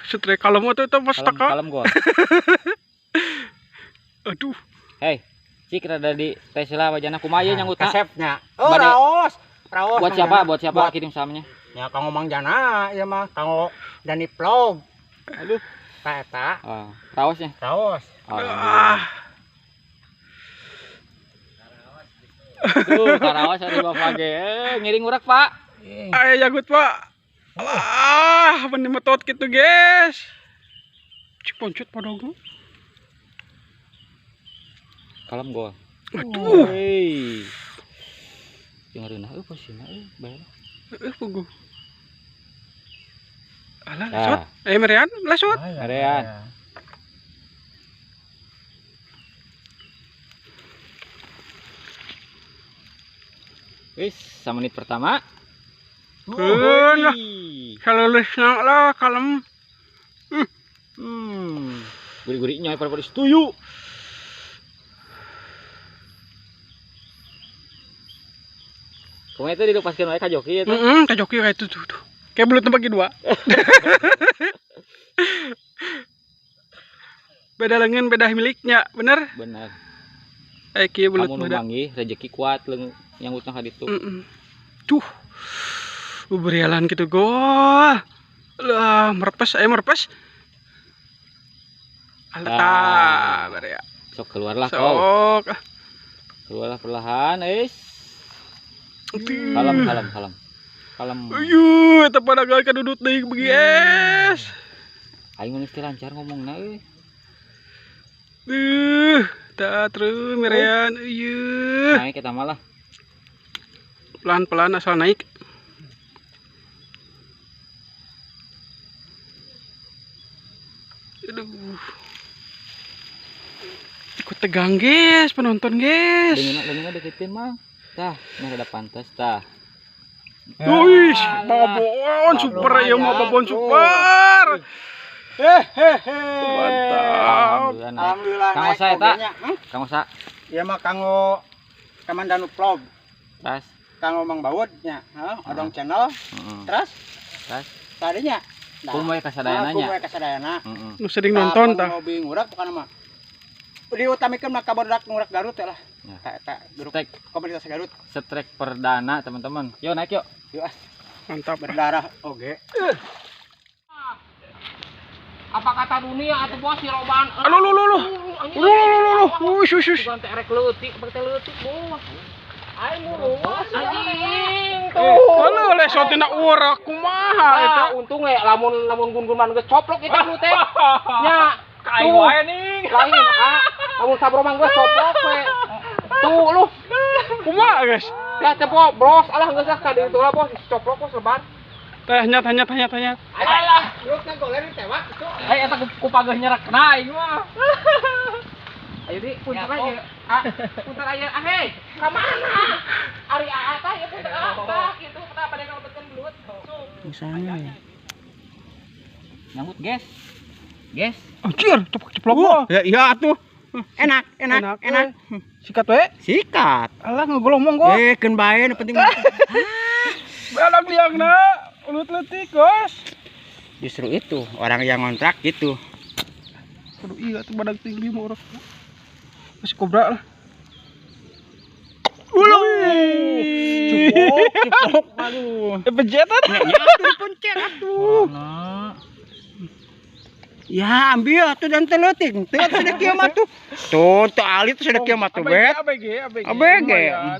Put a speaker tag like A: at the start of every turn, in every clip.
A: Setrek kalem tuh mesti kak.
B: Kalem gua.
A: Aduh.
B: Hei, cik rada di Tesla wajana kumaha nyanggut
C: kasepnya. Oh, raos.
B: Buat siapa? Buat siapa kirim salamnya?
C: Ya kanggo Mang Jana, ya mah kanggo Dani Vlog.
A: Aduh,
C: eta.
B: Oh, raosnya.
C: Raos.
B: Tuh, karaos ada Bapak ge. Ngiring urak, Pak.
A: Ayo jagut, Pak. Benih metot gitu, guys. Cik poncut padahal.
B: Kalem gua.
A: Aduh.
B: Hei. Dengerin euy posina euy, bayar.
A: Pugu. Alah, lesot. Merian, lesot.
B: Merian. Wis, 1 menit pertama.
A: Lah. Kalau lesna lah kalem.
B: Gurih-gurihnya pada setuju. Kemarin itu dilupaskan oleh Kak Joki itu.
A: Kak Joki kayak itu tuh. Kayak belut bagi dua. Beda lengan, beda miliknya, bener?
B: Benar.
A: Kayak belut
B: kamu numangi rezeki kuat yang utang ka ditu.
A: Tuh. Berialan gitu gol. Lah, merpes, merpes. Alah, berea.
B: Sok keluarlah kau.
A: Sok.
B: Keluarlah perlahan, Kalem.
A: Ayo, eta pada gak kadudut deui begi es.
B: Aing geus teh lancar ngomongna euy.
A: Tak terus merian,
B: Naik kita malah.
A: Pelan-pelan asal naik. Aduh. Ikut tegang, guys, penonton, guys.
B: Dengerin deketin, Mang. Tah, nah ada pantas tah.
A: Wih, babon super ya, mau babon super. Mantap.
C: Alhamdulillah.
B: Kang Osa eta. Kang Osa.
C: Ieu mah kanggo Kamandanu Vlog.
B: Tas.
C: Kanggo Mang Bawud nya, Odong channel. Terus tadinya
B: kumaha kasadayana nya.
C: Kumaha kasadayana.
A: Nu sering nonton tah.
C: Hobi ngurak bukan mah. Diutamikeun mah kabodak ngurak Garut teh lah. Eta grup komunitas Garut.
B: Setrek perdana, teman-teman. Yuk naik yuk.
C: Yuk.
A: Mantap.
C: Berdarah oge.
D: Apa kata dunia atau bos si Roban?
A: Aduh. Wush.
D: Ganti erek leutik, pakai leutik bos. Aing mulu anjing.
A: Halo, lesot tina urak kumaha eta?
D: Untung we lamun gun-gunan geus coplok kita nu teh. Nya,
A: Kain wae ning.
D: lain lamun sabro mah geus coplok we. Tuh lu.
A: Kumaha, guys?
D: Ya teh po, bros, alah geus ka di itu lah bos, coplok bos lebar.
A: Teh nyat.
D: Alah, rukna goler tewak itu. Eta ku pageuh nyerak na aing mah. Ayo di punten aja. Punten aja. Hei, ka mana? Ari tah ya punten tah kitu kenapa pada ngabetkeun belut.
B: Misalnya. Nyangkut, guys.
A: Anjir, ceplok. Ya iya atuh.
C: Enak.
A: Sikat we.
C: Sikat.
A: Alah ngegolomong gua.
C: Keun bae nu penting.
A: Badak liangna. Ulut leutik, guys.
C: Justru itu orang yang ngontrak gitu.
A: Aduh iya tuh badak tinggi mah urang. Masih kobra lah.
C: Cukup. Aduh.
A: Bejetan.
C: Ya dipencet atuh. Ya ambil atuh dan teleutik. Teu sudah kieu mah tuh. Tuh alit sudah kieu mah tuh bet. ABG.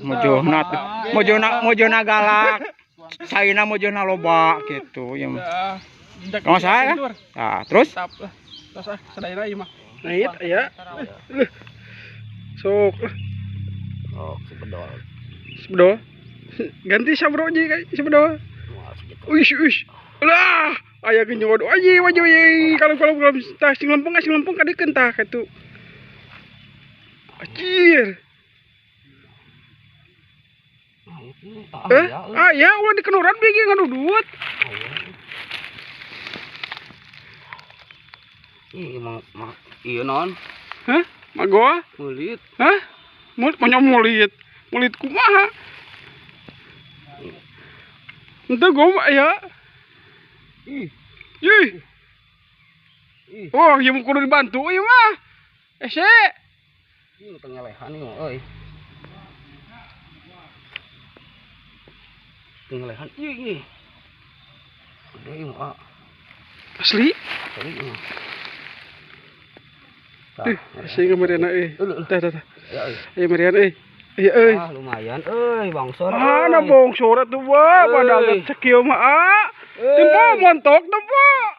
C: Mojona tuh. Mojona galak. Saina mojona loba gitu ya. Kalau saya kan. Nah, terus
A: Sadaira ieu mah. Nait aya. Sok. Sebedol. Ganti sabro ji kayak sebedol. Uish. Lah, aya ge nyodok aji wajib. Kalau tah sing lempeng ka deukeun tah kitu. Anjir. Ya ulah dikenuran bege ngadudut.
D: Iya non.
A: Hah? Magoa?
D: Kulit.
A: Hah? Mulit kumaha? Ente gom ya. Ih. Oh, iya mau kudu dibantu ieu mah. Sek.
B: Ini tengah lehan nih, oi. Tengah lehan, iya. Gede ini, ah.
A: Asli.
B: Sorry,
A: Sing Mariana Tah.
B: Ya,
A: Ayo Mariana Iya
B: ah lumayan, bangsor.
A: Mana bongsor atuh ba, padahal cekieu mah Tempo montok tuh Pak.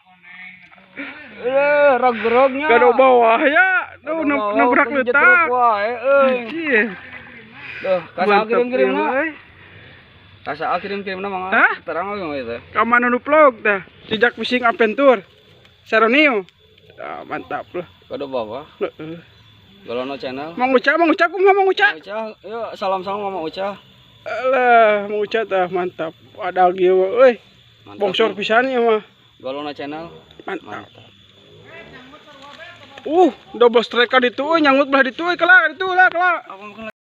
B: Rog-rognya.
A: Kado bawah ya. Tuh nabrak letak. Iya.
B: Duh, kasa kirim-kirim na. Kasa kirim-kirim na mga.
A: Hah?
B: Terang mo itu.
A: Kamana nu vlog tah? Jejak fishing adventure. Saronio. Mantap lah.
B: Kado bawa.
A: Heeh.
B: Galono channel.
A: Mang Uca kumaha Mang Uca?
B: Uca, yuk salam-salam sama Uca.
A: Alah, Mang Uca tah mantap. Ada lagi euy. Bongsor pisan ya mah.
B: Galono channel.
A: Mantap. Double strike ka ditu euy, nyangut belah ditu euy, kelak ditu lah, kelak.